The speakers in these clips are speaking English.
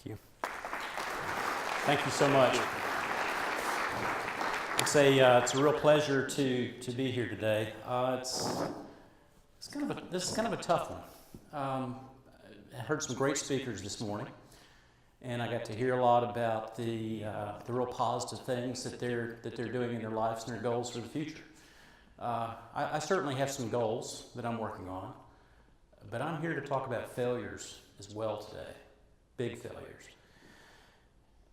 Thank you. Thank you so much. It's a real pleasure to be here today. This is kind of a tough one. I heard some great speakers this morning, and I got to hear a lot about the real positive things that they're doing in their lives and their goals for the future. I certainly have some goals that I'm working on, but I'm here to talk about failures as well today, big failures.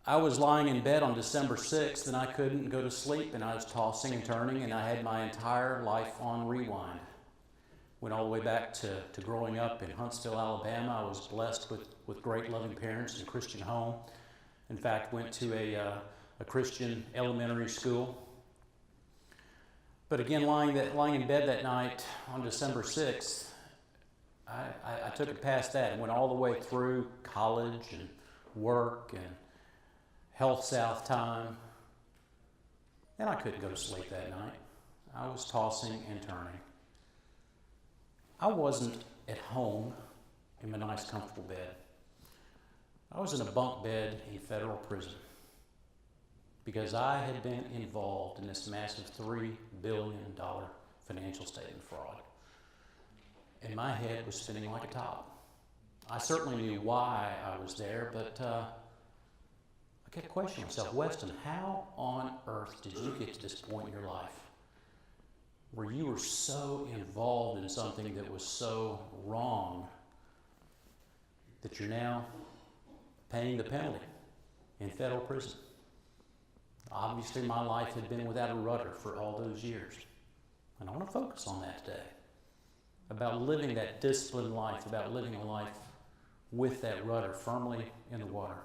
I was lying in bed on December 6th and I couldn't go to sleep, and I was tossing and turning, and I had my entire life on rewind. Went all the way back to growing up in Huntsville, Alabama. I was blessed with great loving parents and a Christian home. In fact, went to a Christian elementary school. But again, lying in bed that night on December 6th, I took it past that and went all the way through college and work and Health South time, and I couldn't go to sleep that night. I was tossing and turning. I wasn't at home in my nice, comfortable bed. I was in a bunk bed in federal prison because I had been involved in this massive $3 billion financial statement fraud. And my head was spinning like a top. I certainly knew why I was there, but I kept questioning myself, Weston, how on earth did you get to this point in your life where you were so involved in something that was so wrong that you're now paying the penalty in federal prison? Obviously, my life had been without a rudder for all those years. And I want to focus on that today, about living that disciplined life, about living a life with that rudder firmly in the water.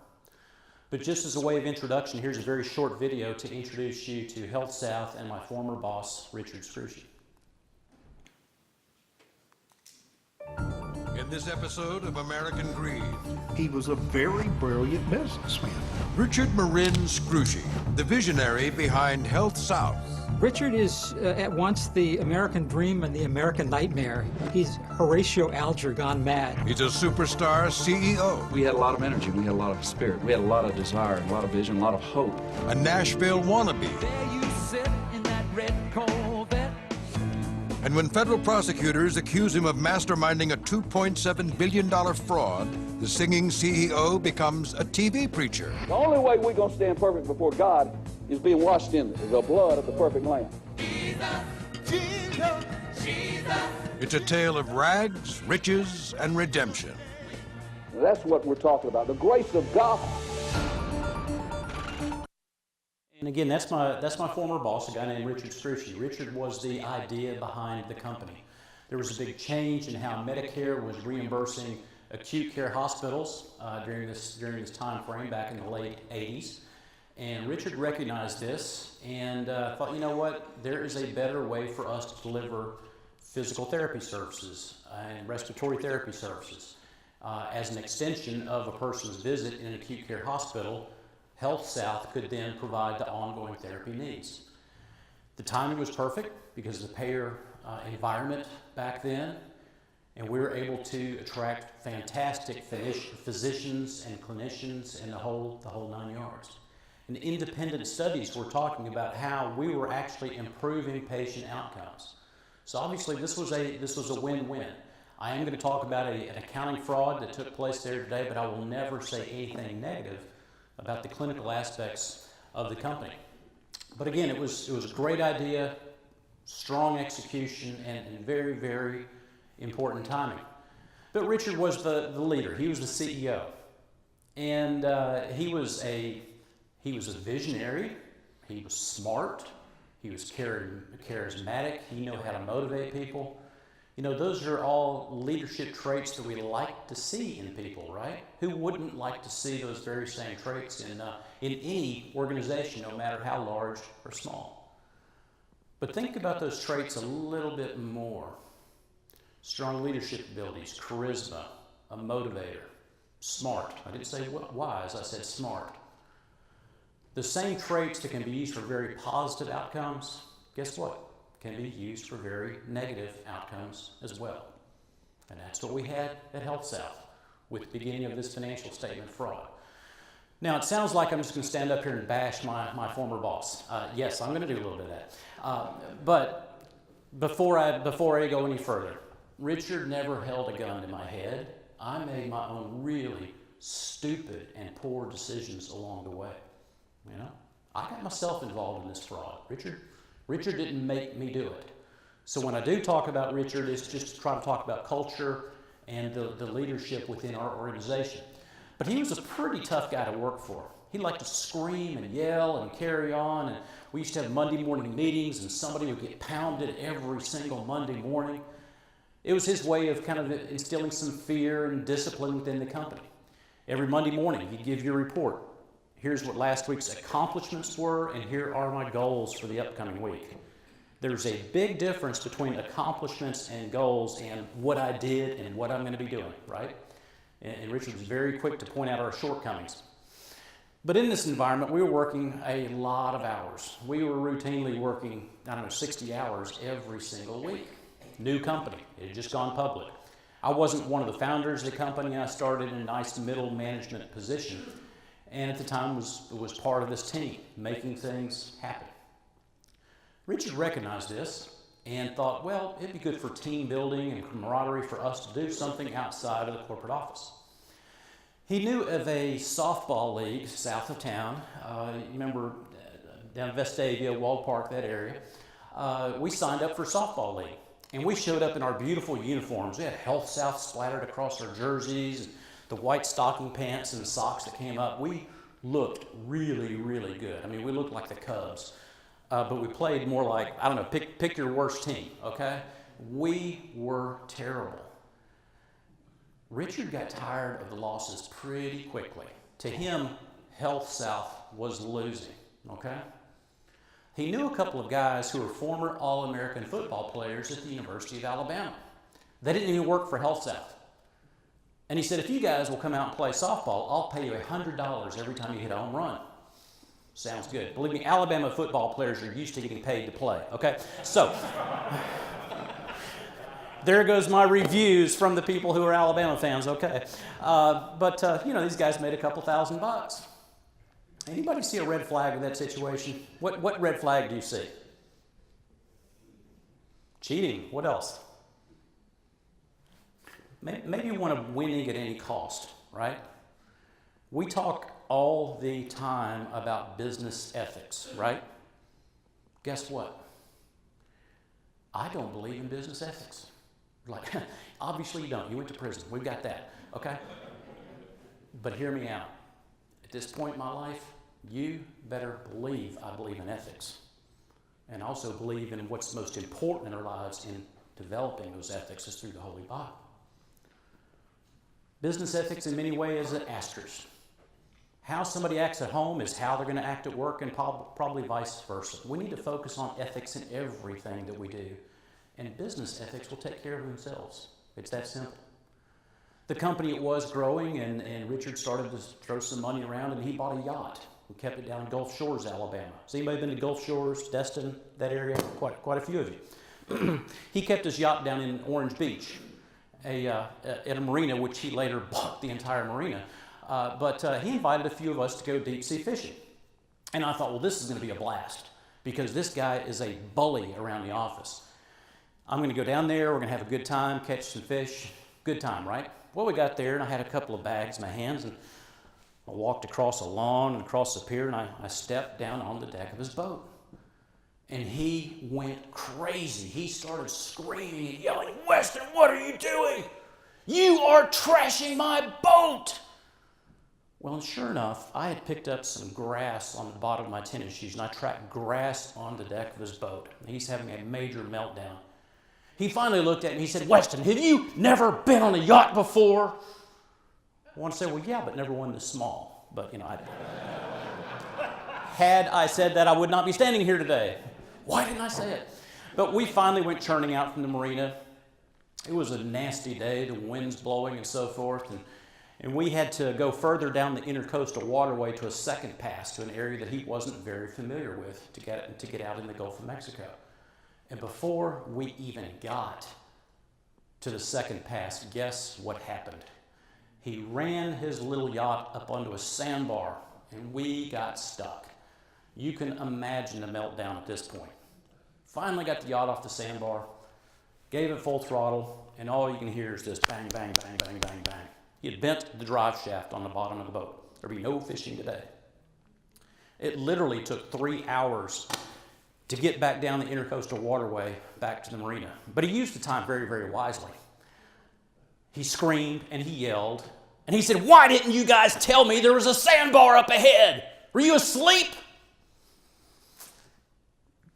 But just as a way of introduction, here's a very short video to introduce you to Health South and my former boss, Richard Scrushy. In this episode of American Greed, he was a very brilliant businessman. Richard Marin Scrushy, the visionary behind Health South. Richard is at once the American dream and the American nightmare. He's Horatio Alger gone mad. He's a superstar CEO. We had a lot of energy, we had a lot of spirit, we had a lot of desire, a lot of vision, a lot of hope. A Nashville wannabe. There you sit in that red Corvette. And when federal prosecutors accuse him of masterminding a $2.7 billion fraud, the singing CEO becomes a TV preacher. The only way we're going to stand perfect before God is being washed in the blood of the perfect Lamb. Jesus, Jesus, Jesus. It's a tale of rags, riches, and redemption. That's what we're talking about, the grace of God. And again, that's my former boss, a guy named Richard Scrushy. Richard was the idea behind the company. There was a big change in how Medicare was reimbursing acute care hospitals during this time frame back in the late 80s. And Richard recognized this and thought, you know what, there is a better way for us to deliver physical therapy services and respiratory therapy services. As an extension of a person's visit in an acute care hospital, Health South could then provide the ongoing therapy needs. The timing was perfect because of the payer environment back then, and we were able to attract fantastic physicians and clinicians and the whole 9 yards. And independent studies were talking about how we were actually improving patient outcomes. So obviously this was a win-win. I am going to talk about an accounting fraud that took place there today, but I will never say anything negative about the clinical aspects of the company. But again, it was a great idea, strong execution, and very, very important timing. But Richard was the leader. He was the CEO. And he was a visionary. He was smart. He was charismatic. He knew how to motivate people. You know, those are all leadership traits that we like to see in people, right? Who wouldn't like to see those very same traits in any organization, no matter how large or small? But think about those traits a little bit more. Strong leadership abilities, charisma, a motivator, smart. I didn't say wise, I said smart. The same traits that can be used for very positive outcomes, guess what? Can be used for very negative outcomes as well. And that's what we had at Health South with the beginning of this financial statement fraud. Now, it sounds like I'm just going to stand up here and bash my former boss. Yes, I'm going to do a little bit of that. But before I go any further, Richard never held a gun to my head. I made my own really stupid and poor decisions along the way. You know, I got myself involved in this fraud. Richard didn't make me do it. So when I do talk about Richard, it's just to try to talk about culture and the leadership within our organization. But he was a pretty tough guy to work for. He liked to scream and yell and carry on, and we used to have Monday morning meetings, and somebody would get pounded every single Monday morning. It was his way of kind of instilling some fear and discipline within the company. Every Monday morning, he'd give you a report. Here's what last week's accomplishments were, and here are my goals for the upcoming week. There's a big difference between accomplishments and goals and what I did and what I'm going to be doing, right? And Richard was very quick to point out our shortcomings. But in this environment, we were working a lot of hours. We were routinely working, 60 hours every single week. New company. It had just gone public. I wasn't one of the founders of the company. I started in a nice middle management position, and at the time was part of this team, making things happen. Richard recognized this and thought, well, it'd be good for team building and camaraderie for us to do something outside of the corporate office. He knew of a softball league south of town. You remember down in Vestavia, Wald Park, that area. We signed up for a softball league, and we showed up in our beautiful uniforms. We had Health South splattered across our jerseys, and the white stocking pants and the socks that came up. We looked really, really good. I mean, we looked like the Cubs. But we played more like, pick your worst team, okay? We were terrible. Richard got tired of the losses pretty quickly. To him, Health South was losing, okay? He knew a couple of guys who were former All-American football players at the University of Alabama. They didn't even work for Health South. And he said, if you guys will come out and play softball, I'll pay you $100 every time you hit a home run. Sounds good. Believe me, Alabama football players are used to getting paid to play, okay? So, there goes my reviews from the people who are Alabama fans, okay? These guys made a couple $1,000. Anybody see a red flag with that situation? What red flag do you see? Cheating. What else? Maybe you want to winning at any cost, right? We talk all the time about business ethics, right? Guess what? I don't believe in business ethics. Like, obviously you don't. You went to prison. We've got that, okay? But hear me out. At this point in my life, you better believe I believe in ethics, and also believe in what's most important in our lives in developing those ethics is through the Holy Bible. Business ethics in many ways is an asterisk. How somebody acts at home is how they're going to act at work, and probably vice versa. We need to focus on ethics in everything that we do, and business ethics will take care of themselves. It's that simple. The company, it was growing, and Richard started to throw some money around, and he bought a yacht. We kept it down in Gulf Shores, Alabama. Has anybody been to Gulf Shores, Destin, that area? Quite a few of you. He kept his yacht down in Orange Beach, at a marina, which he later bought the entire marina. He invited a few of us to go deep sea fishing. And I thought, well, this is going to be a blast, because this guy is a bully around the office. I'm going to go down there, we're going to have a good time, catch some fish. Good time, right? Well, we got there, and I had a couple of bags in my hands, and I walked across a lawn and across the pier, and I stepped down on the deck of his boat. And he went crazy. He started screaming and yelling, "Weston, what are you doing? You are trashing my boat!" Well, and sure enough, I had picked up some grass on the bottom of my tennis shoes, and I tracked grass on the deck of his boat. He's having a major meltdown. He finally looked at me and he said, "Weston, have you never been on a yacht before?" I want to say, well, yeah, but never one this small. But, had I said that, I would not be standing here today. Why didn't I say it? But we finally went churning out from the marina. It was a nasty day, the wind's blowing and so forth, and we had to go further down the intercoastal waterway to a second pass to an area that he wasn't very familiar with to get out in the Gulf of Mexico. And before we even got to the second pass, guess what happened? He ran his little yacht up onto a sandbar and we got stuck. You can imagine the meltdown at this point. Finally got the yacht off the sandbar, gave it full throttle, and all you can hear is just bang, bang, bang, bang, bang, bang. He had bent the drive shaft on the bottom of the boat. There'd be no fishing today. It literally took 3 hours to get back down the intercoastal waterway back to the marina. But he used the time very, very wisely. He screamed and he yelled, and he said, "Why didn't you guys tell me there was a sandbar up ahead? Were you asleep?"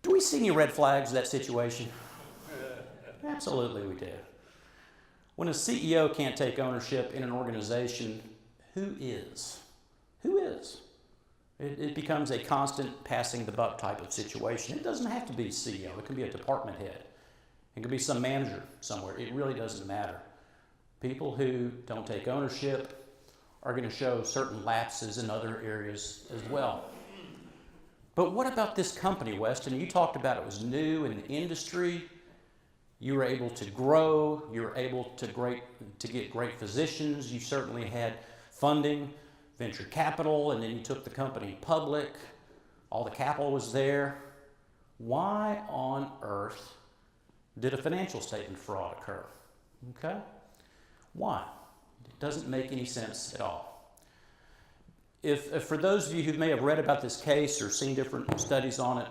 Do we see any red flags in that situation? Absolutely we do. When a CEO can't take ownership in an organization, who is? Who is? It becomes a constant passing the buck type of situation. It doesn't have to be CEO. It can be a department head. It can be some manager somewhere. It really doesn't matter. People who don't take ownership are going to show certain lapses in other areas as well. But what about this company, Weston? You talked about it was new in the industry. You were able to grow. You were able to get great physicians. You certainly had funding, venture capital, and then you took the company public. All the capital was there. Why on earth did a financial statement fraud occur? Okay? Why? It doesn't make any sense at all. If for those of you who may have read about this case or seen different studies on it,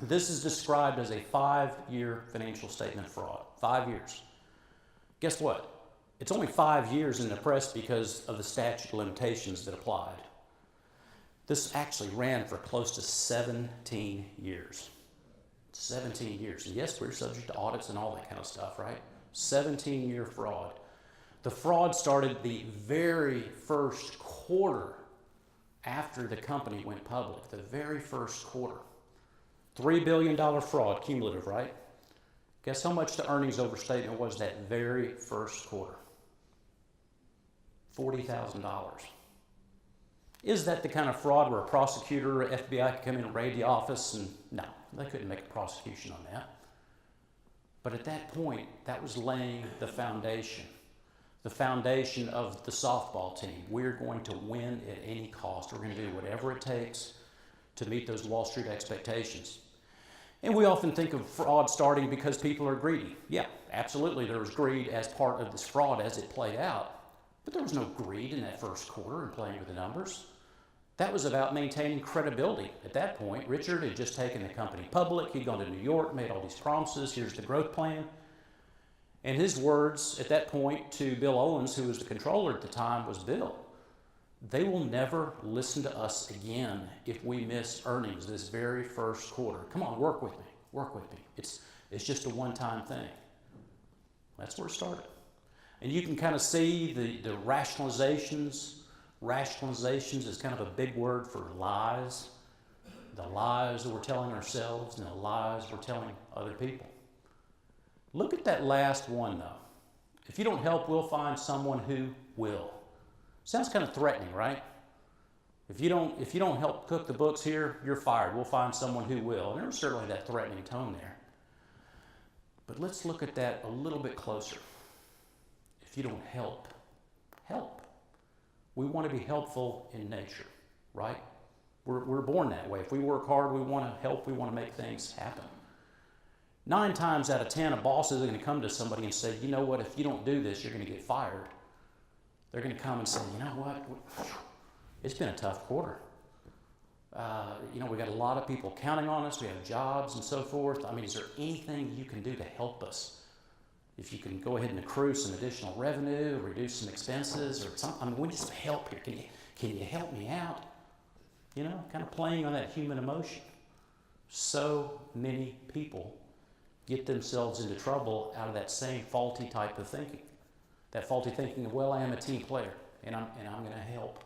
this is described as a 5-year financial statement fraud. 5 years. Guess what? It's only 5 years in the press because of the statute of limitations that applied. This actually ran for close to 17 years. 17 years. And yes, we're subject to audits and all that kind of stuff, right? 17-year fraud. The fraud started the very first quarter after the company went public. The very first quarter. $3 billion fraud, cumulative, right? Guess how much the earnings overstatement was that very first quarter? $40,000. Is that the kind of fraud where a prosecutor or FBI could come in and raid the office? And no, they couldn't make a prosecution on that. But at that point, that was laying the foundation of the softball team. We're going to win at any cost. We're going to do whatever it takes to meet those Wall Street expectations. And we often think of fraud starting because people are greedy. Yeah, absolutely, there was greed as part of this fraud as it played out. But there was no greed in that first quarter and playing with the numbers. That was about maintaining credibility. At that point, Richard had just taken the company public. He'd gone to New York, made all these promises. Here's the growth plan. And his words at that point to Bill Owens, who was the controller at the time, was, "Bill, they will never listen to us again if we miss earnings this very first quarter. Come on, work with me. Work with me. It's just a one-time thing." That's where it started. And you can kind of see the rationalizations. Rationalizations is kind of a big word for lies. The lies that we're telling ourselves and the lies we're telling other people. Look at that last one, though. If you don't help, we'll find someone who will. Sounds kind of threatening, right? If you don't help cook the books here, you're fired. We'll find someone who will. And there was certainly that threatening tone there. But let's look at that a little bit closer. If you don't help, help. We want to be helpful in nature, right? We're born that way. If we work hard, we want to help, we want to make things happen. 9 times out of 10, a boss isn't going to come to somebody and say, "You know what, if you don't do this, you're going to get fired." They're going to come and say, "You know what, it's been a tough quarter. We got a lot of people counting on us, we have jobs and so forth. I mean, is there anything you can do to help us? If you can go ahead and accrue some additional revenue, reduce some expenses, or something. I mean, we need some help here. Can you help me out?" Kind of playing on that human emotion. So many people get themselves into trouble out of that same faulty type of thinking. That faulty thinking of, well, I am a team player, and I'm going to help.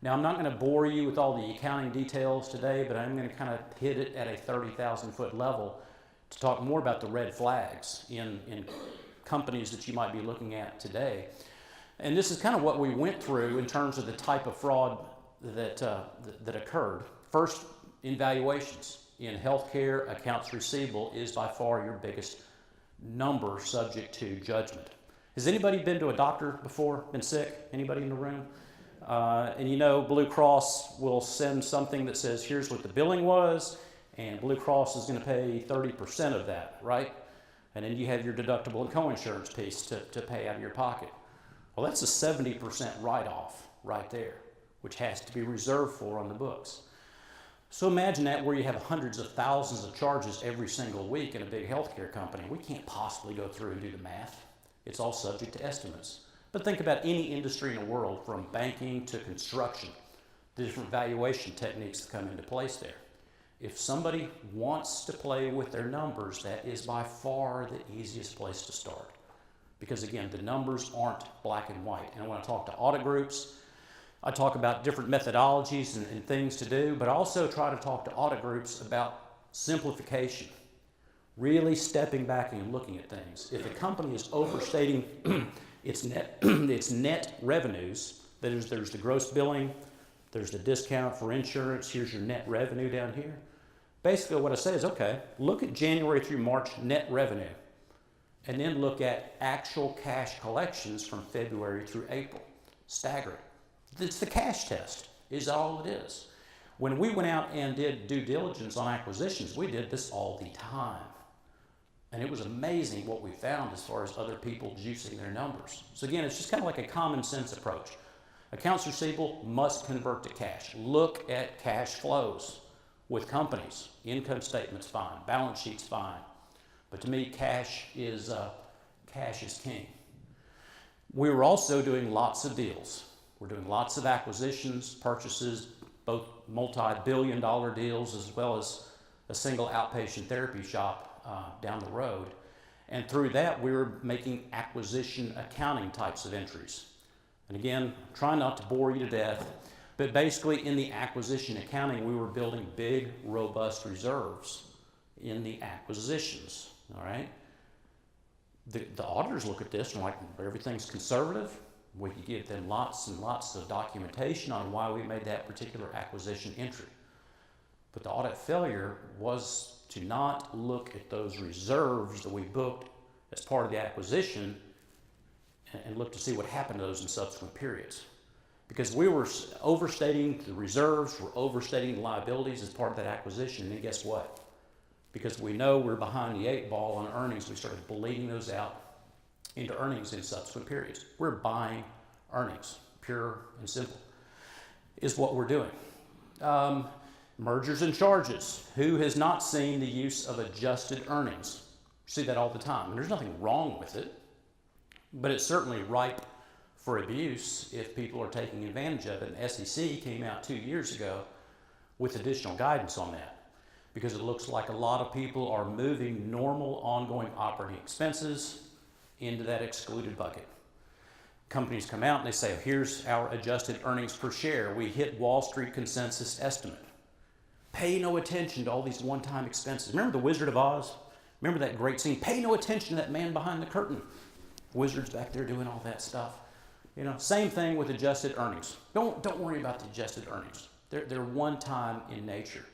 Now, I'm not going to bore you with all the accounting details today, but I'm going to kind of hit it at a 30,000-foot level to talk more about the red flags in companies that you might be looking at today. And this is kind of what we went through in terms of the type of fraud that occurred. First, in valuations. In healthcare, accounts receivable is by far your biggest number subject to judgment. Has anybody been to a doctor before, been sick? Anybody in the room? And you know, Blue Cross will send something that says, here's what the billing was, and Blue Cross is going to pay 30% of that, right? And then you have your deductible and coinsurance piece to pay out of your pocket. Well, that's a 70% write-off right there, which has to be reserved for on the books. So imagine that where you have hundreds of thousands of charges every single week in a big healthcare company. We can't possibly go through and do the math. It's all subject to estimates. But think about any industry in the world, from banking to construction, the different valuation techniques that come into place there. If somebody wants to play with their numbers, that is by far the easiest place to start. Because again, the numbers aren't black and white. And when I talk to audit groups, I talk about different methodologies and things to do, but I also try to talk to audit groups about simplification, really stepping back and looking at things. If a company is overstating its net revenues, that is, there's the gross billing, there's the discount for insurance, here's your net revenue down here. Basically what I say is, okay, look at January through March net revenue, and then look at actual cash collections from February through April. Stagger it. It's the cash test, is all it is. When we went out and did due diligence on acquisitions, we did this all the time. And it was amazing what we found as far as other people juicing their numbers. So again, it's just kind of like a common sense approach. Accounts receivable must convert to cash. Look at cash flows with companies. Income statement's fine, balance sheet's fine. But to me, cash is king. We were also doing lots of deals. We're doing lots of acquisitions, purchases, both multi-billion-dollar deals as well as a single outpatient therapy shop down the road. And through that, we were making acquisition accounting types of entries. And again, I'm trying not to bore you to death, but basically in the acquisition accounting, we were building big, robust reserves in the acquisitions, all right? The auditors look at this and like, everything's conservative. We could give them lots and lots of documentation on why we made that particular acquisition entry. But the audit failure was to not look at those reserves that we booked as part of the acquisition and look to see what happened to those in subsequent periods. Because we were overstating the reserves, we're overstating the liabilities as part of that acquisition, and then guess what? Because we know we're behind the 8 ball on earnings, we started bleeding those out into earnings in subsequent periods. We're buying earnings, pure and simple, is what we're doing. Mergers and charges. Who has not seen the use of adjusted earnings? You see that all the time, and there's nothing wrong with it, but it's certainly ripe for abuse if people are taking advantage of it. And SEC came out 2 years ago with additional guidance on that, because it looks like a lot of people are moving normal ongoing operating expenses into that excluded bucket. Companies come out and they say, here's our adjusted earnings per share. We hit Wall Street consensus estimate. Pay no attention to all these one-time expenses. Remember the Wizard of Oz? Remember that great scene? Pay no attention to that man behind the curtain. Wizard's back there doing all that stuff. You know, same thing with adjusted earnings. Don't worry about the adjusted earnings. They're one-time in nature.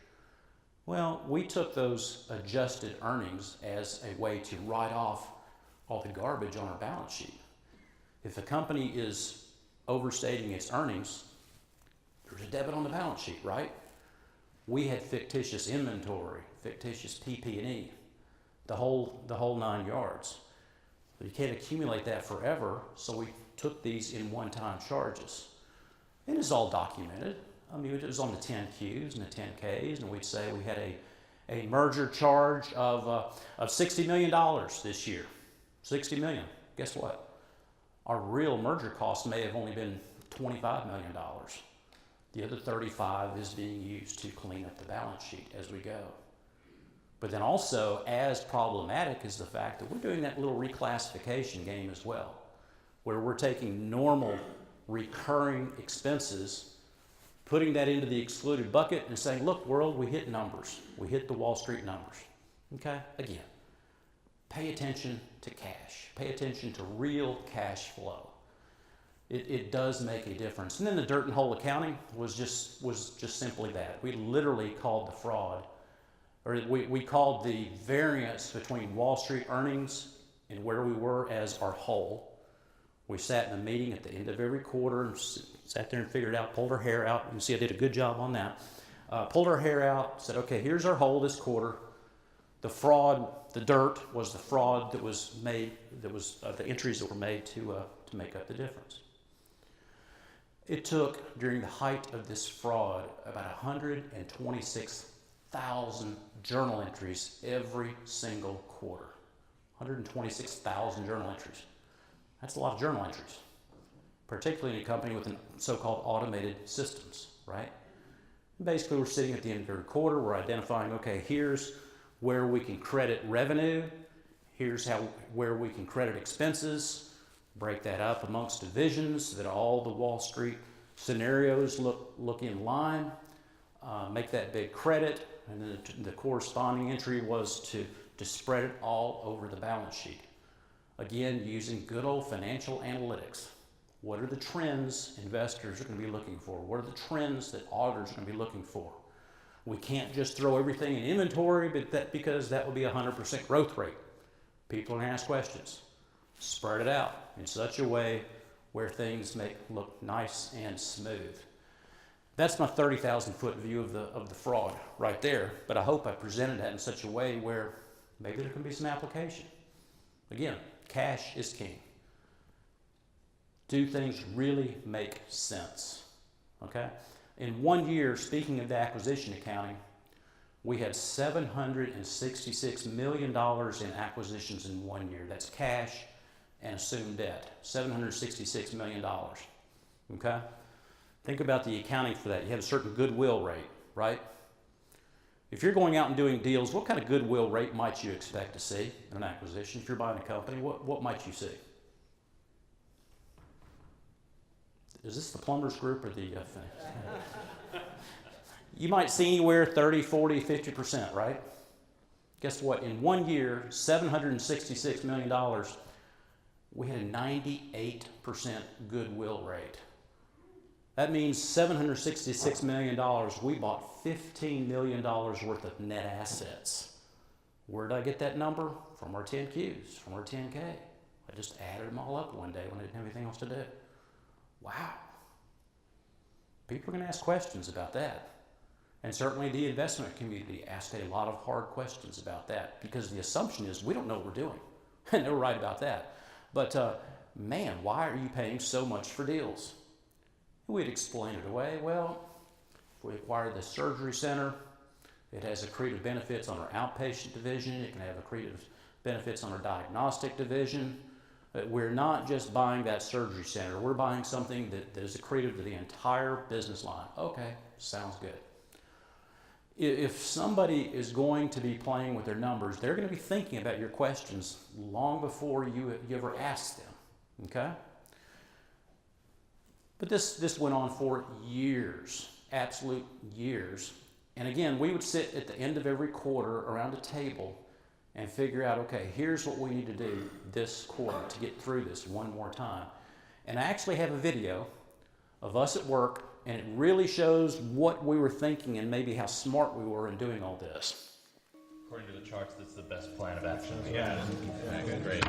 Well, we took those adjusted earnings as a way to write off all the garbage on our balance sheet. If a company is overstating its earnings, there's a debit on the balance sheet, right? We had fictitious inventory, fictitious PP&E, the whole 9 yards. But you can't accumulate that forever, so we took these in one-time charges. And it's all documented. I mean, it was on the 10Qs and the 10Ks, and we'd say we had a merger charge of $60 million this year. 60 million. Guess what? Our real merger cost may have only been $25 million. The other 35 is being used to clean up the balance sheet as we go. But then also, as problematic is the fact that we're doing that little reclassification game as well, where we're taking normal recurring expenses, putting that into the excluded bucket and saying, look, world, we hit numbers. We hit the Wall Street numbers. Okay? Again, pay attention to cash. Pay attention to real cash flow. It does make a difference. And then the dirt and hole accounting was just simply that. We literally called the fraud, or we called the variance between Wall Street earnings and where we were as our whole. We sat in a meeting at the end of every quarter and sat there and figured it out, pulled our hair out. You can see I did a good job on that. Pulled our hair out, said, okay, here's our hole this quarter. The fraud, the dirt was the fraud that was made, that was the entries that were made to make up the difference. It took, during the height of this fraud, about 126,000 journal entries every single quarter. 126,000 journal entries. That's a lot of journal entries, particularly in a company with so-called automated systems, right? Basically, we're sitting at the end of every quarter, we're identifying, okay, here's where we can credit revenue, here's where we can credit expenses, break that up amongst divisions so that all the Wall Street scenarios look in line, make that big credit, and then the corresponding entry was to spread it all over the balance sheet. Again, using good old financial analytics. What are the trends investors are going to be looking for? What are the trends that auditors are going to be looking for? We can't just throw everything in inventory because that would be 100% growth rate. People are going to ask questions. Spread it out in such a way where things look nice and smooth. That's my 30,000 foot view of the fraud right there, but I hope I presented that in such a way where maybe there can be some application. Again, cash is king. Do things really make sense? Okay? In 1 year, speaking of the acquisition accounting, we had $766 million in acquisitions in 1 year. That's cash and assumed debt. $766 million. Okay? Think about the accounting for that. You have a certain goodwill rate, right? If you're going out and doing deals, what kind of goodwill rate might you expect to see in an acquisition? If you're buying a company, what might you see? Is this the plumbers group or the You might see anywhere 30, 40, 50%, right? Guess what? In 1 year, $766 million, we had a 98% goodwill rate. That means $766 million, we bought $15 million worth of net assets. Where did I get that number? From our 10Qs, from our 10K. I just added them all up one day when I didn't have anything else to do. Wow. People are going to ask questions about that. And certainly the investment community asked a lot of hard questions about that because the assumption is we don't know what we're doing. And they're right about that. But man, why are you paying so much for deals? We'd explain it away. Well, if we acquired this surgery center, it has accretive benefits on our outpatient division. It can have accretive benefits on our diagnostic division. We're not just buying that surgery center. We're buying something that is accretive to the entire business line. Okay, sounds good. If somebody is going to be playing with their numbers, they're going to be thinking about your questions long before you ever ask them, okay? But this went on for years, absolute years. And again, we would sit at the end of every quarter around a table and figure out, okay, here's what we need to do this quarter to get through this one more time. And I actually have a video of us at work, and it really shows what we were thinking and maybe how smart we were in doing all this. According to the charts, that's the best plan of action. Yeah, Good. great.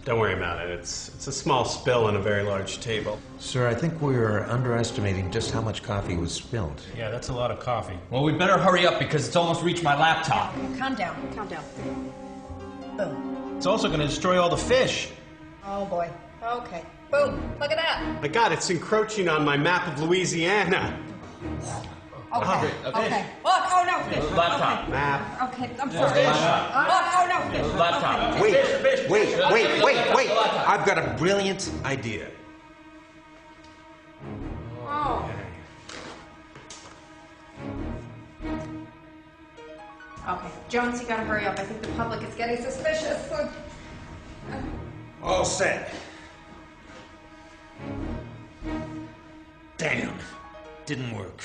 Don't worry about it. It's a small spill on a very large table. Sir, I think we're underestimating just how much coffee was spilled. Yeah, that's a lot of coffee. Well, we better hurry up because it's almost reached my laptop. Calm down, calm down. Boom. It's also going to destroy all the fish. Oh boy. Okay. Boom. Look at that. My God, it's encroaching on my map of Louisiana. Okay. Okay. Look. Oh no. Fish. Laptop. Okay. Map. Okay. I'm sorry. Look. Oh no. Fish. Laptop. Okay. Wait. I've got a brilliant idea. Oh. Okay. Jones, you gotta hurry up. I think the public is getting suspicious. All set. Damn. Didn't work.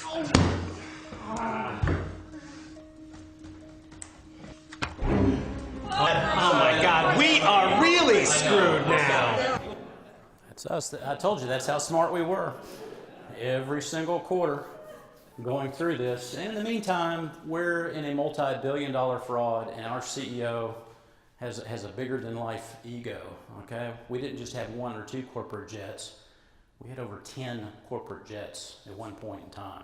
Oh my God, we are really screwed now. That's us. I told you that's how smart we were. Every single quarter going through this. And in the meantime, we're in a multi-billion-dollar fraud, and our CEO has a bigger than life ego, okay? We didn't just have 1 or 2 corporate jets. We had over 10 corporate jets at one point in time.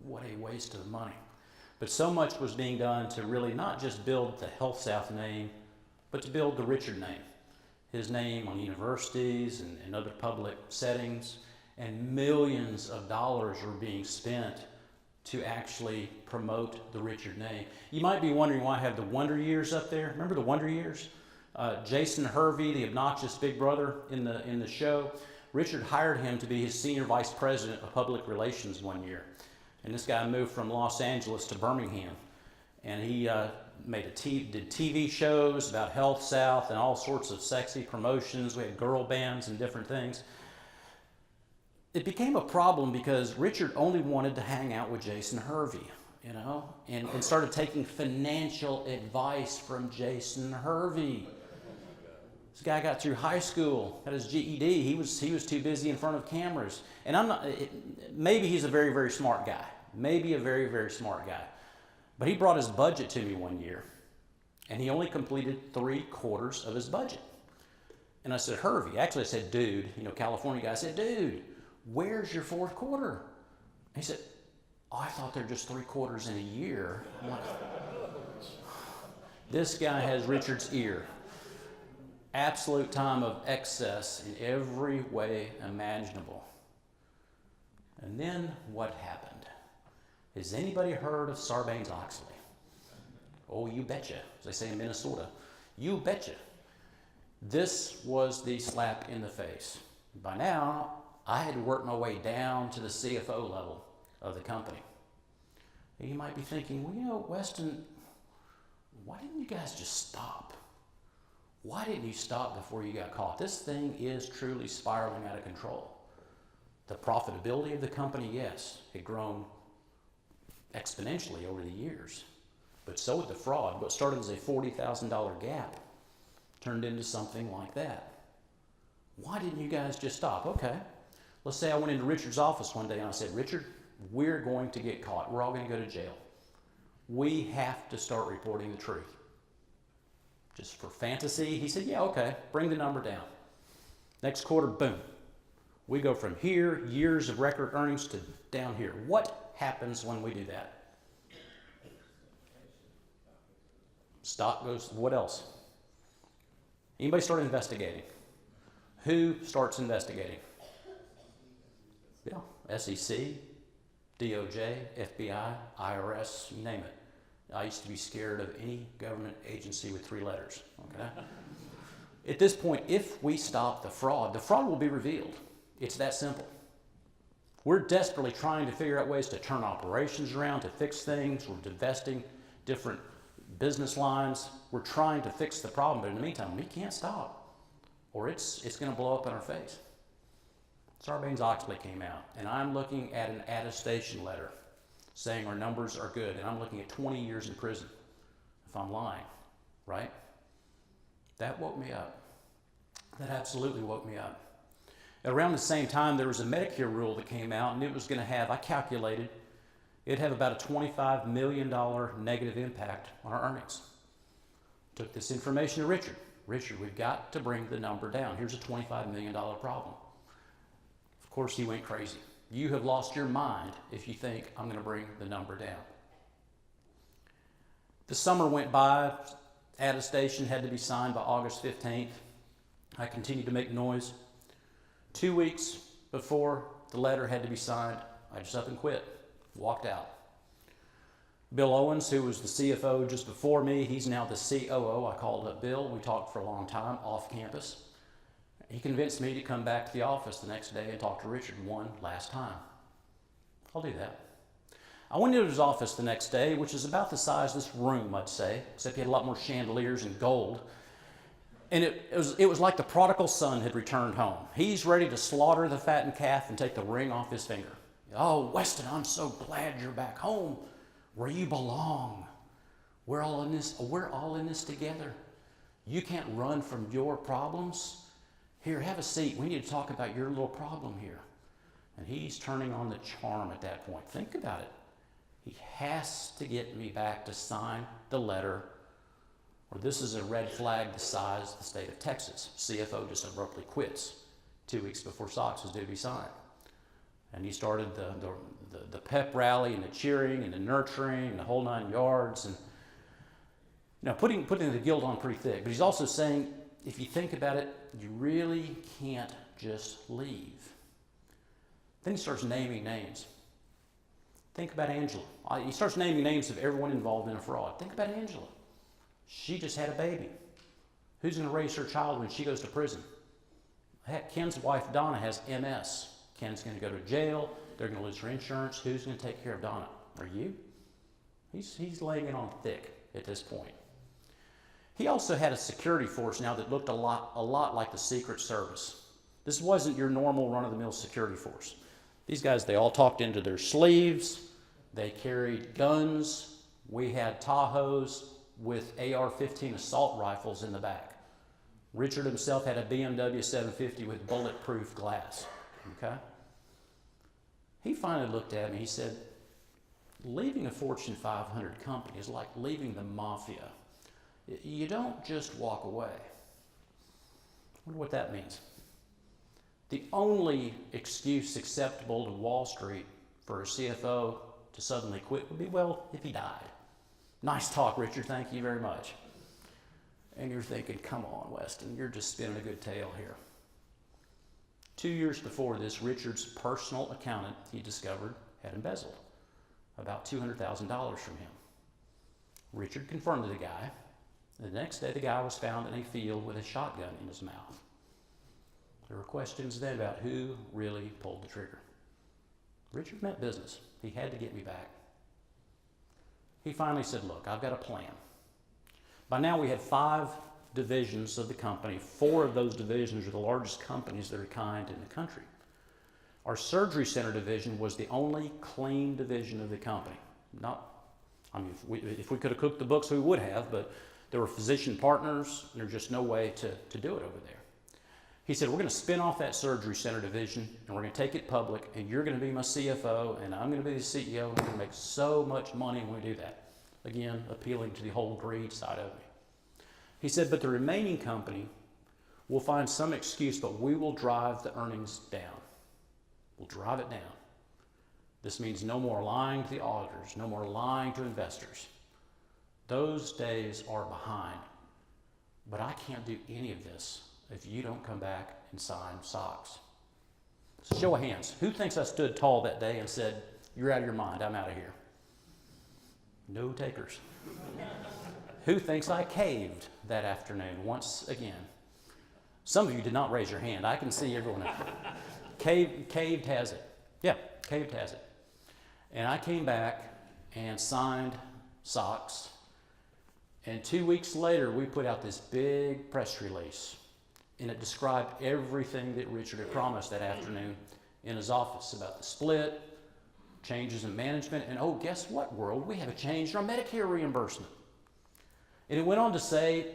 What a waste of money. But so much was being done to really not just build the Health South name, but to build the Richard name. His name on universities and other public settings, and millions of dollars were being spent to actually promote the Richard name. You might be wondering why I have the Wonder Years up there. Remember the Wonder Years? Jason Hervey, the obnoxious big brother in the show, Richard hired him to be his senior vice president of public relations one year. And this guy moved from Los Angeles to Birmingham. And he did TV shows about Health South and all sorts of sexy promotions. We had girl bands and different things. It became a problem because Richard only wanted to hang out with Jason Hervey, you know, and started taking financial advice from Jason Hervey. This guy got through high school, got his GED. He was too busy in front of cameras. And maybe he's a very, very smart guy. Maybe a very, very smart guy. But he brought his budget to me one year, and he only completed 3/4 of his budget. And I said, Hervey, actually I said, dude, you know, California guy, I said, dude, where's your 4th quarter? He said, oh, I thought they're just 3/4 in a year. I'm like, this guy has Richard's ear. Absolute time of excess in every way imaginable. And then what happened? Has anybody heard of Sarbanes-Oxley? Oh, you betcha, as they say in Minnesota. You betcha. This was the slap in the face. By now, I had worked my way down to the CFO level of the company. And you might be thinking, well, you know, Weston, why didn't you guys just stop? Why didn't you stop before you got caught? This thing is truly spiraling out of control. The profitability of the company, yes, had grown exponentially over the years, but so had the fraud. What started as a $40,000 gap turned into something like that. Why didn't you guys just stop? Okay, let's say I went into Richard's office one day and I said, Richard, we're going to get caught. We're all going to go to jail. We have to start reporting the truth. Just for fantasy, he said, yeah, okay, bring the number down. Next quarter, boom. We go from here, years of record earnings, to down here. What happens when we do that? Stock goes, what else? Anybody start investigating? Who starts investigating? Yeah, SEC, DOJ, FBI, IRS, you name it. I used to be scared of any government agency with 3 letters, okay? At this point, if we stop the fraud will be revealed. It's that simple. We're desperately trying to figure out ways to turn operations around, to fix things. We're divesting different business lines. We're trying to fix the problem, but in the meantime, we can't stop, or it's going to blow up in our face. Sarbanes-Oxley came out, and I'm looking at an attestation letter saying our numbers are good, and I'm looking at 20 years in prison if I'm lying, right? That woke me up. That absolutely woke me up. Around the same time, there was a Medicare rule that came out, and it was going to have, I calculated, it'd have about a $25 million negative impact on our earnings. Took this information to Richard. Richard, we've got to bring the number down. Here's a $25 million problem. Of course, he went crazy. You have lost your mind if you think I'm going to bring the number down. The summer went by. Attestation had to be signed by August 15th. I continued to make noise. 2 weeks before the letter had to be signed, I just up and quit, walked out. Bill Owens, who was the CFO just before me, he's now the COO. I called up Bill. We talked for a long time off campus. He convinced me to come back to the office the next day and talk to Richard one last time. I'll do that. I went into his office the next day, which is about the size of this room, I'd say, except he had a lot more chandeliers and gold. And it was like the prodigal son had returned home. He's ready to slaughter the fattened calf and take the ring off his finger. Oh, Weston, I'm so glad you're back home where you belong. We're all in this together. You can't run from your problems. Here, have a seat. We need to talk about your little problem here. And he's turning on the charm at that point. Think about it. He has to get me back to sign the letter Or this is a red flag the size of the state of Texas. CFO just abruptly quits 2 weeks before SOX was due to be signed. And he started the pep rally and the cheering and the nurturing and the whole 9 yards. And putting the guilt on pretty thick. But he's also saying, if you think about it, you really can't just leave. Then he starts naming names. Think about Angela. He starts naming names of everyone involved in a fraud. Think about Angela. She just had a baby. Who's going to raise her child when she goes to prison? Heck, Ken's wife Donna has MS. Ken's going to go to jail. They're going to lose her insurance. Who's going to take care of Donna? Are you? He's laying it on thick at this point. He also had a security force now that looked a lot like the Secret Service. This wasn't your normal run-of-the-mill security force. These guys, they all talked into their sleeves. They carried guns. We had Tahoes with AR-15 assault rifles in the back. Richard himself had a BMW 750 with bulletproof glass. Okay? He finally looked at me. He said, leaving a Fortune 500 company is like leaving the mafia. You don't just walk away. I wonder what that means. The only excuse acceptable to Wall Street for a CFO to suddenly quit would be, well, if he died. Nice talk, Richard. Thank you very much. And you're thinking, come on, Weston, you're just spinning a good tale here. 2 years before this, Richard's personal accountant, he discovered, had embezzled about $200,000 from him. Richard confronted the guy. The next day, the guy was found in a field with a shotgun in his mouth. There were questions then about who really pulled the trigger. Richard meant business. He had to get me back. He finally said, look, I've got a plan. By now, we had 5 divisions of the company. 4 of those divisions are the largest companies of their kind in the country. Our surgery center division was the only clean division of the company. If we could have cooked the books, we would have, but there were physician partners, and there's just no way to do it over there. He said, we're going to spin off that surgery center division, and we're going to take it public, and you're going to be my CFO, and I'm going to be the CEO, and we're going to make so much money when we do that. Again, appealing to the whole greed side of me. He said, but the remaining company will find some excuse, but we will drive the earnings down. We'll drive it down. This means no more lying to the auditors, no more lying to investors. Those days are behind. But I can't do any of this if you don't come back and sign SOX. So show of hands. Who thinks I stood tall that day and said, you're out of your mind, I'm out of here? No takers. Who thinks I caved that afternoon once again? Some of you did not raise your hand. I can see everyone else. Caved has it. Yeah, caved has it. And I came back and signed SOX. And 2 weeks later, we put out this big press release. And it described everything that Richard had promised that afternoon in his office about the split, changes in management, and oh, guess what, world? We have a change in our Medicare reimbursement. And it went on to say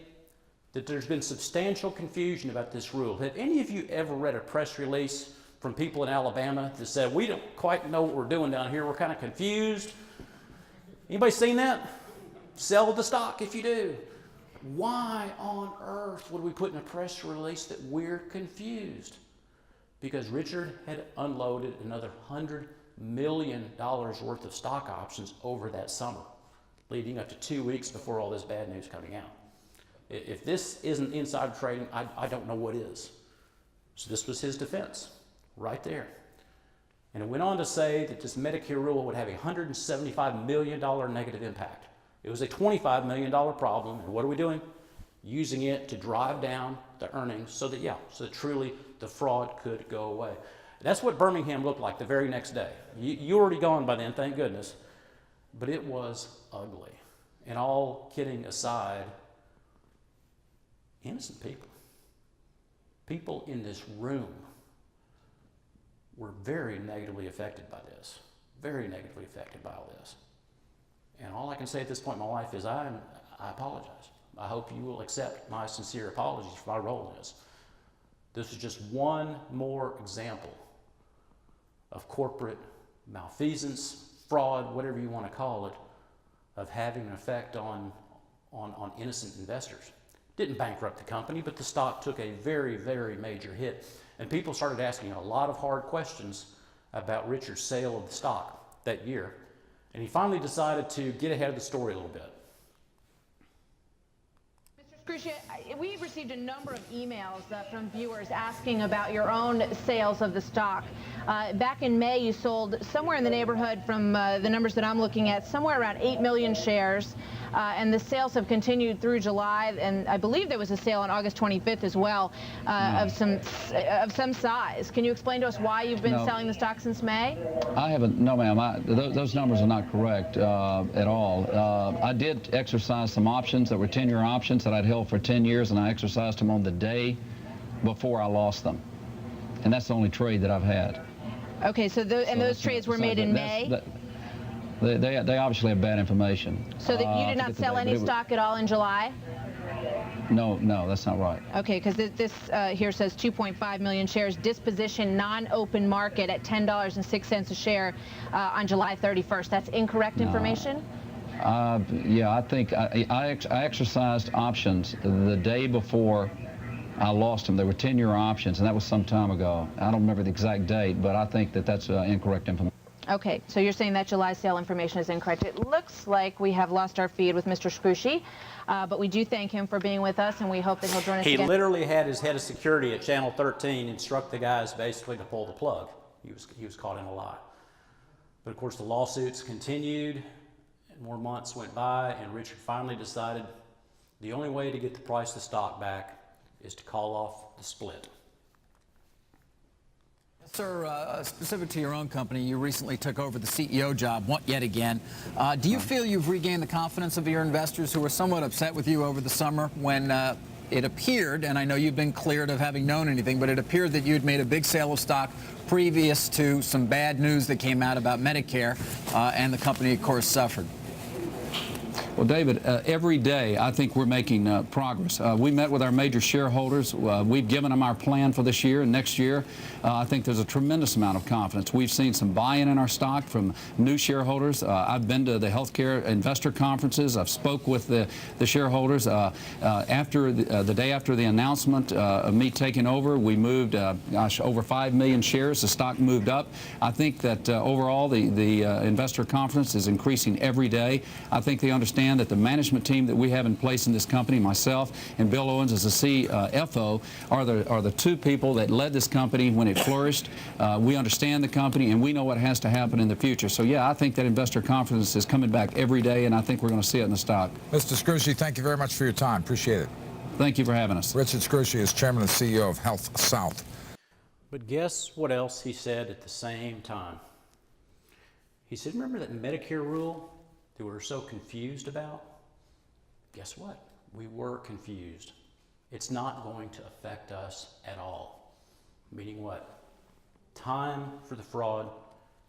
that there's been substantial confusion about this rule. Have any of you ever read a press release from people in Alabama that said, we don't quite know what we're doing down here, we're kind of confused? Anybody seen that? Sell the stock if you do. Why on earth would we put in a press release that we're confused? Because Richard had unloaded another $100 million worth of stock options over that summer, leading up to 2 weeks before all this bad news coming out. If this isn't insider trading, I don't know what is. So this was his defense, right there. And it went on to say that this Medicare rule would have a $175 million negative impact. It was a $25 million problem, and what are we doing? Using it to drive down the earnings so that truly the fraud could go away. That's what Birmingham looked like the very next day. You already gone by then, thank goodness. But it was ugly. And all kidding aside, innocent people in this room were very negatively affected by this, very negatively affected by all this. And all I can say at this point in my life is I apologize. I hope you will accept my sincere apologies for my role in this. This is just one more example of corporate malfeasance, fraud, whatever you want to call it, of having an effect on on innocent investors. Didn't bankrupt the company, but the stock took a very, very major hit. And people started asking a lot of hard questions about Richard's sale of the stock that year. And he finally decided to get ahead of the story a little bit. Mr. Scruscia, we received a number of emails from viewers asking about your own sales of the stock. Back in May, you sold somewhere in the neighborhood, from the numbers that I'm looking at, somewhere around 8 million shares. And the sales have continued through July, and I believe there was a sale on August 25th as well of some size. Can you explain to us why you've been selling the stock since May? I haven't. No, ma'am. Those numbers are not correct at all. I did exercise some options that were 10-year options that I'd held for 10 years, and I exercised them on the day before I lost them. And that's the only trade that I've had. Okay, so those trades were made in May? They obviously have bad information. So that you did not sell any stock at all in July? No, that's not right. Okay, because this here says 2.5 million shares, disposition, non-open market at $10.06 a share on July 31st. That's incorrect information? Yeah, I think I exercised options the day before I lost them. They were 10-year options, and that was some time ago. I don't remember the exact date, but I think that that's incorrect information. Okay, so you're saying that July sale information is incorrect. It looks like we have lost our feed with Mr. Scruscia, but we do thank him for being with us, and we hope that he'll join us again. He literally had his head of security at Channel 13 instruct the guys basically to pull the plug. He was caught in a lie. But of course the lawsuits continued, and more months went by, and Richard finally decided the only way to get the price of the stock back is to call off the split. Sir, specific to your own company, you recently took over the CEO job yet again. Do you feel you've regained the confidence of your investors who were somewhat upset with you over the summer when it appeared, and I know you've been cleared of having known anything, but it appeared that you'd made a big sale of stock previous to some bad news that came out about Medicare, and the company, of course, suffered? Well, David, every day I think we're making progress. We met with our major shareholders. We've given them our plan for this year and next year. I think there's a tremendous amount of confidence. We've seen some buy-in in our stock from new shareholders. I've been to the healthcare investor conferences. I've spoke with the shareholders. After the day after the announcement of me taking over, we moved, over 5 million shares. The stock moved up. I think that overall the investor conference is increasing every day. I think they understand that the management team that we have in place in this company, myself and Bill Owens as the CFO, are the two people that led this company when it flourished. We understand the company, and we know what has to happen in the future. So, yeah, I think that investor confidence is coming back every day, and I think we're going to see it in the stock. Mr. Scruscia, thank you very much for your time. Appreciate it. Thank you for having us. Richard Scruscia is chairman and CEO of Health South. But guess what else he said at the same time? He said, remember that Medicare rule that we were so confused about? Guess what? We were confused. It's not going to affect us at all. Meaning what? Time for the fraud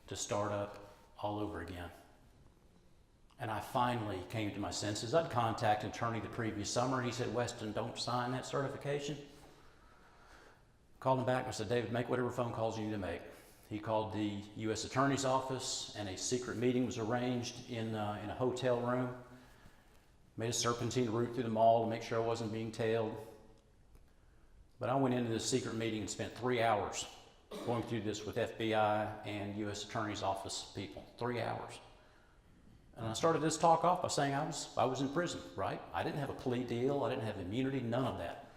to start up all over again. And I finally came to my senses. I'd contacted an attorney the previous summer, and he said, Weston, don't sign that certification. Called him back and I said, David, make whatever phone calls you need to make. He called the U.S. Attorney's Office, and a secret meeting was arranged in a hotel room. Made a serpentine route through the mall to make sure I wasn't being tailed. But I went into this secret meeting and spent 3 hours going through this with FBI and U.S. Attorney's Office people. 3 hours. And I started this talk off by saying I was in prison, right? I didn't have a plea deal. I didn't have immunity, none of that.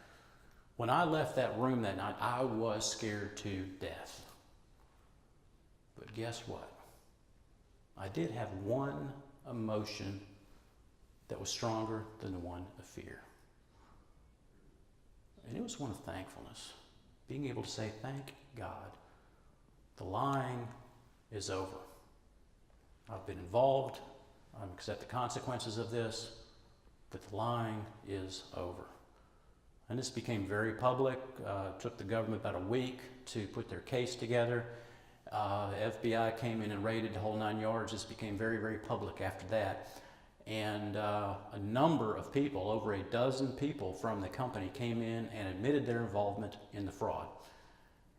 When I left that room that night, I was scared to death. But guess what? I did have one emotion that was stronger than the one of fear. And it was one of thankfulness. Being able to say, thank God, the lying is over. I've been involved. I accept the consequences of this, but the lying is over. And this became very public. Took the government about a week to put their case together. FBI came in and raided the whole 9 yards. This became very, very public after that. And a number of people, over a dozen people from the company, came in and admitted their involvement in the fraud.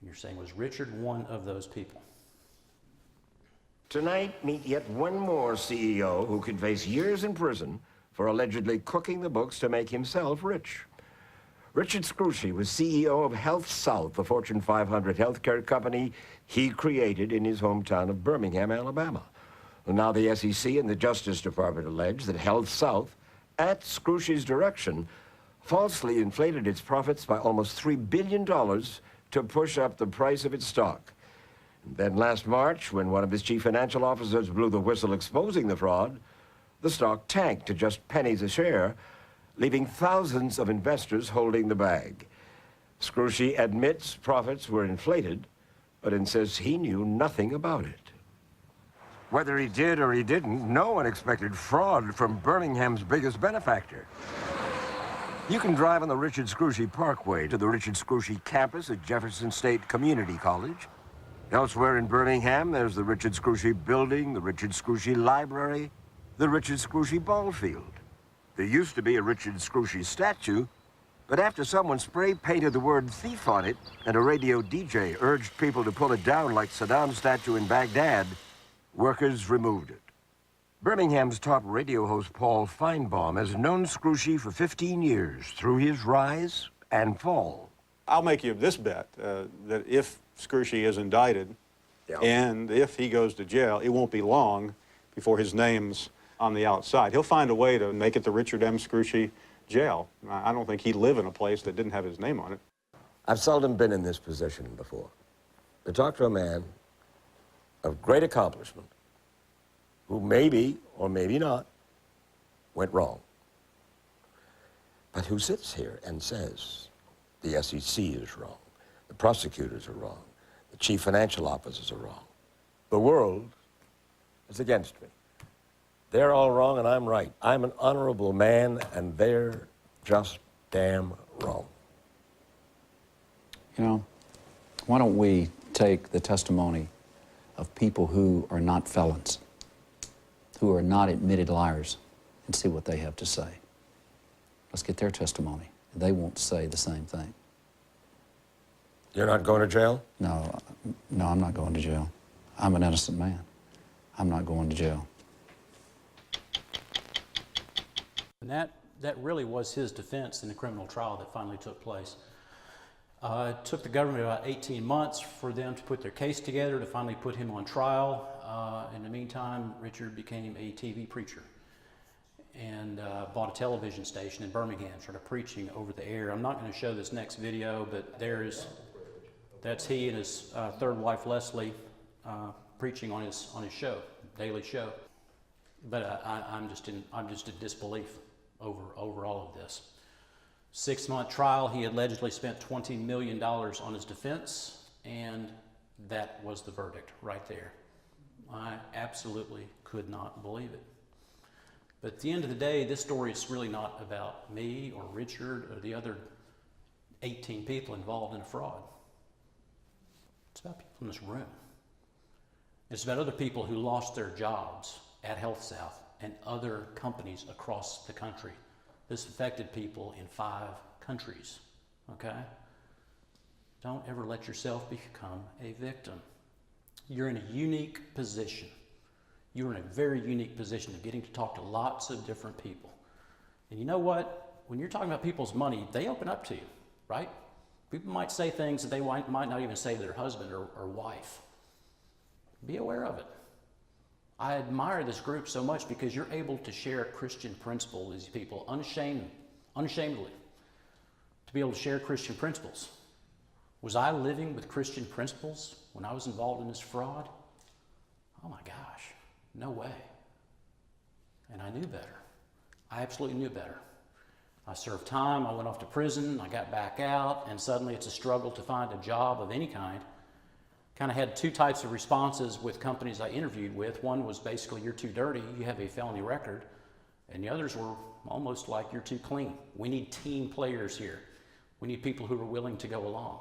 And you're saying, was Richard one of those people? Tonight, meet yet one more CEO who could face years in prison for allegedly cooking the books to make himself rich. Richard Scrushy was CEO of Health South, the Fortune 500 healthcare company he created in his hometown of Birmingham, Alabama. And now the SEC and the Justice Department allege that Health South, at Scrushy's direction, falsely inflated its profits by almost $3 billion to push up the price of its stock. And then last March, when one of his chief financial officers blew the whistle exposing the fraud, the stock tanked to just pennies a share, leaving thousands of investors holding the bag. Scrushy admits profits were inflated, but insists he knew nothing about it. Whether he did or he didn't, no one expected fraud from Birmingham's biggest benefactor. You can drive on the Richard Scrushy Parkway to the Richard Scrushy campus at Jefferson State Community College. Elsewhere in Birmingham, there's the Richard Scrushy Building, the Richard Scrushy Library, the Richard Scrushy Ball Field. There used to be a Richard Scrushy statue, but after someone spray-painted the word thief on it and a radio DJ urged people to pull it down like Saddam's statue in Baghdad, workers removed it. Birmingham's top radio host Paul Feinbaum has known Scrushy for 15 years through his rise and fall. I'll make you this bet, that if Scrushy is indicted and if he goes to jail, it won't be long before his name's on the outside. He'll find a way to make it the Richard M. Scrushy jail. I don't think he'd live in a place that didn't have his name on it. I've seldom been in this position before. To talk to a man of great accomplishment who maybe, or maybe not, went wrong, but who sits here and says the SEC is wrong, the prosecutors are wrong, the chief financial officers are wrong. The world is against me. They're all wrong and I'm right. I'm an honorable man and they're just damn wrong. You know, why don't we take the testimony of people who are not felons, who are not admitted liars, and see what they have to say. Let's get their testimony. They won't say the same thing. You're not going to jail? No, I'm not going to jail. I'm an innocent man. I'm not going to jail. And that really was his defense in the criminal trial that finally took place. It took the government about 18 months for them to put their case together to finally put him on trial. In the meantime, Richard became a TV preacher and bought a television station in Birmingham, started preaching over the air. I'm not going to show this next video, but that's he and his third wife, Leslie, preaching on his show, daily show. But I'm just in disbelief over all of this. 6-month trial, he allegedly spent $20 million on his defense, and that was the verdict right there. I absolutely could not believe it. But at the end of the day, this story is really not about me or Richard or the other 18 people involved in a fraud. It's about people in this room. It's about other people who lost their jobs at Health South and other companies across the country. This affected people in 5 countries, okay? Don't ever let yourself become a victim. You're in a unique position. You're in a very unique position of getting to talk to lots of different people. And you know what? When you're talking about people's money, they open up to you, right? People might say things that they might not even say to their husband or wife. Be aware of it. I admire this group so much because you're able to share Christian principles with these people unashamedly. To be able to share Christian principles. Was I living with Christian principles when I was involved in this fraud? Oh my gosh, no way. And I knew better. I absolutely knew better. I served time, I went off to prison, I got back out, and suddenly it's a struggle to find a job of any kind. Kind of had 2 types of responses with companies I interviewed with. One was basically, you're too dirty, you have a felony record. And the others were almost like, you're too clean. We need team players here. We need people who are willing to go along.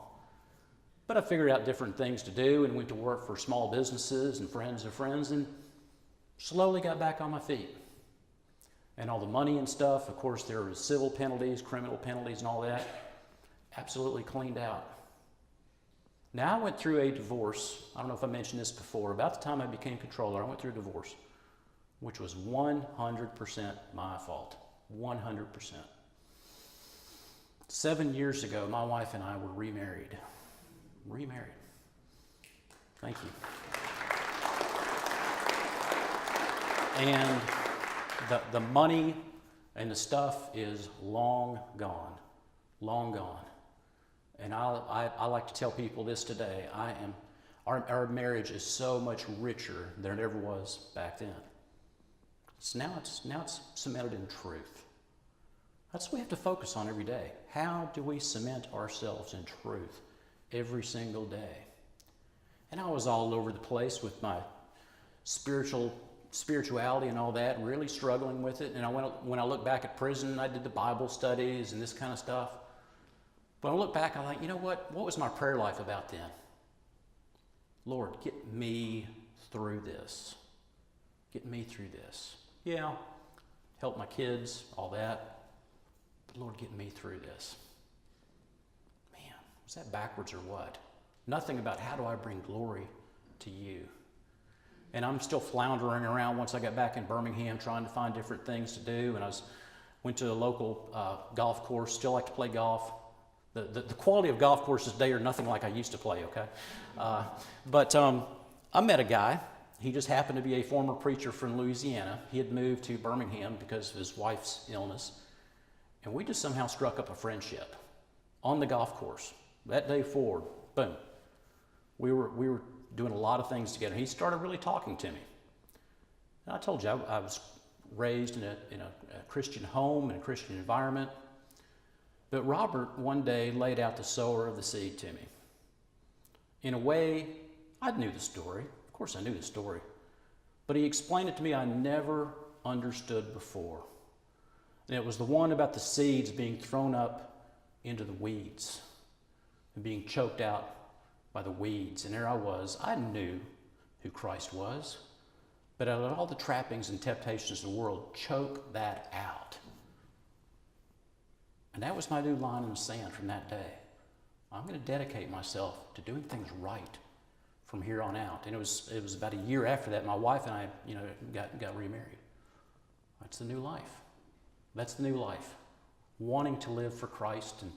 But I figured out different things to do and went to work for small businesses and friends of friends and slowly got back on my feet. And all the money and stuff, of course, there were civil penalties, criminal penalties and all that, absolutely cleaned out. Now I went through a divorce. I don't know if I mentioned this before. About the time I became controller, I went through a divorce, which was 100% my fault. 100%. 7 years ago, my wife and I were remarried. Remarried. Thank you. And the money and the stuff is long gone. Long gone. And I like to tell people this today. Our marriage is so much richer than it ever was back then. So now it's cemented in truth. That's what we have to focus on every day. How do we cement ourselves in truth every single day? And I was all over the place with my spirituality and all that, really struggling with it. And when I look back at prison, I did the Bible studies and this kind of stuff. But when I look back, I'm like, you know what? What was my prayer life about then? Lord, get me through this. Get me through this. Yeah, help my kids, all that. But Lord, get me through this. Man, was that backwards or what? Nothing about how do I bring glory to you. And I'm still floundering around once I got back in Birmingham trying to find different things to do. And went to a local golf course, still like to play golf. The quality of golf courses today are nothing like I used to play, okay? But I met a guy. He just happened to be a former preacher from Louisiana. He had moved to Birmingham because of his wife's illness. And we just somehow struck up a friendship on the golf course. That day forward, boom. We were doing a lot of things together. He started really talking to me. And I told you, I was raised in a Christian home, in a Christian environment. But Robert one day laid out the sower of the seed to me. In a way, I knew the story. Of course I knew the story. But he explained it to me I never understood before. And it was the one about the seeds being thrown up into the weeds and being choked out by the weeds. And there I was. I knew who Christ was. But out of all the trappings and temptations of the world, choke that out. And that was my new line in the sand from that day. I'm going to dedicate myself to doing things right from here on out. And it was about a year after that, my wife and I, got remarried. That's the new life. That's the new life. Wanting to live for Christ, and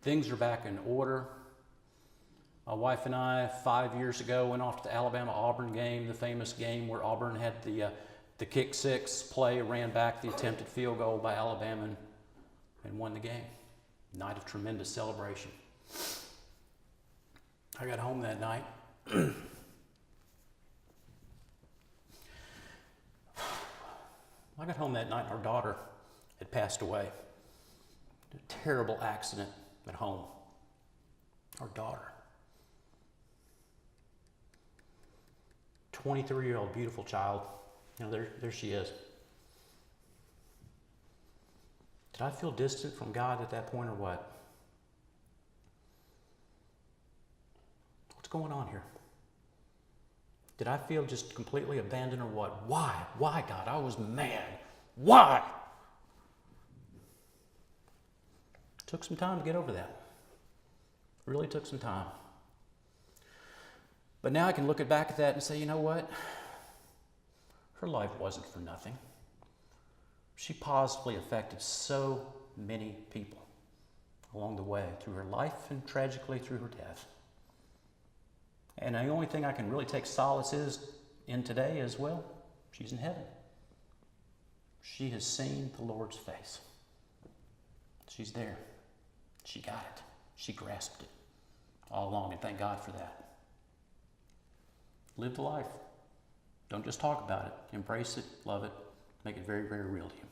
things are back in order. My wife and I, 5 years ago, went off to the Alabama-Auburn game, the famous game where Auburn had the kick six play, ran back the attempted field goal by Alabama, and won the game. Night of tremendous celebration. I got home that night. I got home that night and our daughter had passed away. A terrible accident at home. Our daughter. 23-year-old beautiful child. There she is. Did I feel distant from God at that point or what? What's going on here? Did I feel just completely abandoned or what? Why? Why, God? I was mad. Why? Took some time to get over that. Really took some time. But now I can look back at that and say, you know what? Her life wasn't for nothing. She positively affected so many people along the way through her life and tragically through her death. And the only thing I can really take solace in today is, well, she's in heaven. She has seen the Lord's face. She's there. She got it. She grasped it all along, and thank God for that. Live the life. Don't just talk about it. Embrace it, love it, make it very, very real to you.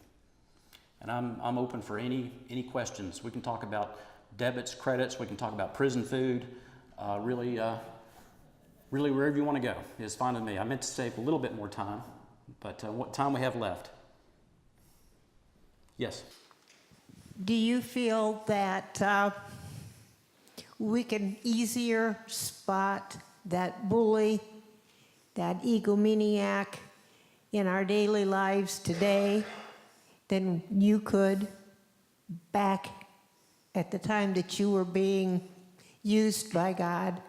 And I'm open for any questions. We can talk about debits, credits. We can talk about prison food. Really wherever you want to go is fine with me. I meant to save a little bit more time, but what time we have left? Yes. Do you feel that we can easier spot that bully, that egomaniac in our daily lives today than you could back at the time that you were being used by God?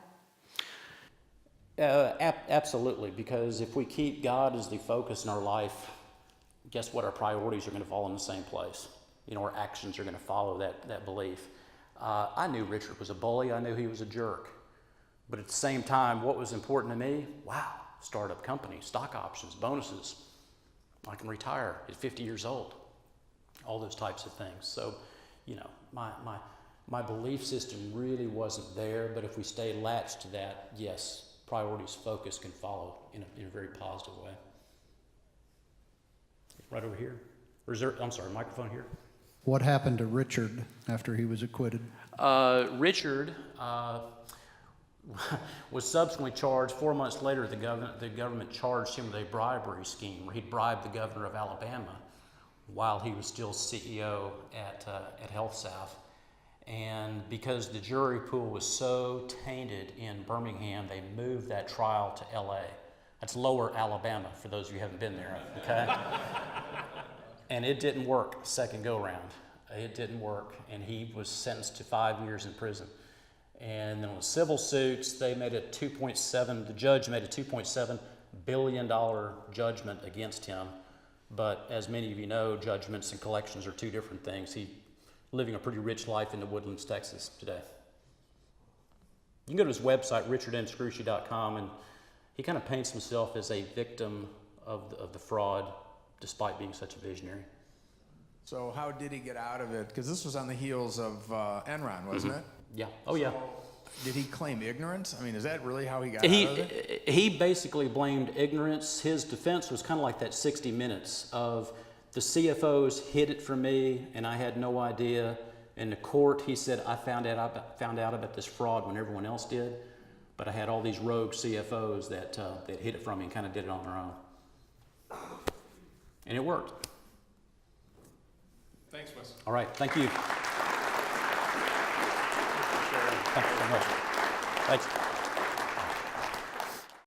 Absolutely, because if we keep God as the focus in our life, guess what? Our priorities are going to fall in the same place. You know, our actions are going to follow that belief. I knew Richard was a bully. I knew he was a jerk. But at the same time, what was important to me? Wow, startup company, stock options, bonuses. I can retire at 50 years old. All those types of things. So, you know, my belief system really wasn't there, but if we stay latched to that, yes, priorities, focus can follow in a very positive way. Right over here. Or is there, I'm sorry, microphone here. What happened to Richard after he was acquitted? Richard was subsequently charged. 4 months later, the government charged him with a bribery scheme where he bribed the governor of Alabama while he was still CEO at HealthSouth. And because the jury pool was so tainted in Birmingham, they moved that trial to LA. That's lower Alabama, for those of you who haven't been there, okay? And it didn't work second go round. It didn't work, and he was sentenced to 5 years in prison. And then on the civil suits, they made a the judge made a $2.7 billion judgment against him. But as many of you know, judgments and collections are two different things. He's living a pretty rich life in the Woodlands, Texas today. You can go to his website, richardmscrucci.com, and he kind of paints himself as a victim of the fraud, despite being such a visionary. So how did he get out of it? Because this was on the heels of Enron, wasn't it? Yeah. Oh, yeah. Did he claim ignorance? I mean, is that really how he got out of it? He basically blamed ignorance. His defense was kind of like that 60 Minutes of the CFOs hid it from me and I had no idea. In the court, he said, I found out about this fraud when everyone else did, but I had all these rogue CFOs that hid it from me and kind of did it on their own. And it worked. Thanks, Weston. All right, thank you. Thank you so much. Thanks.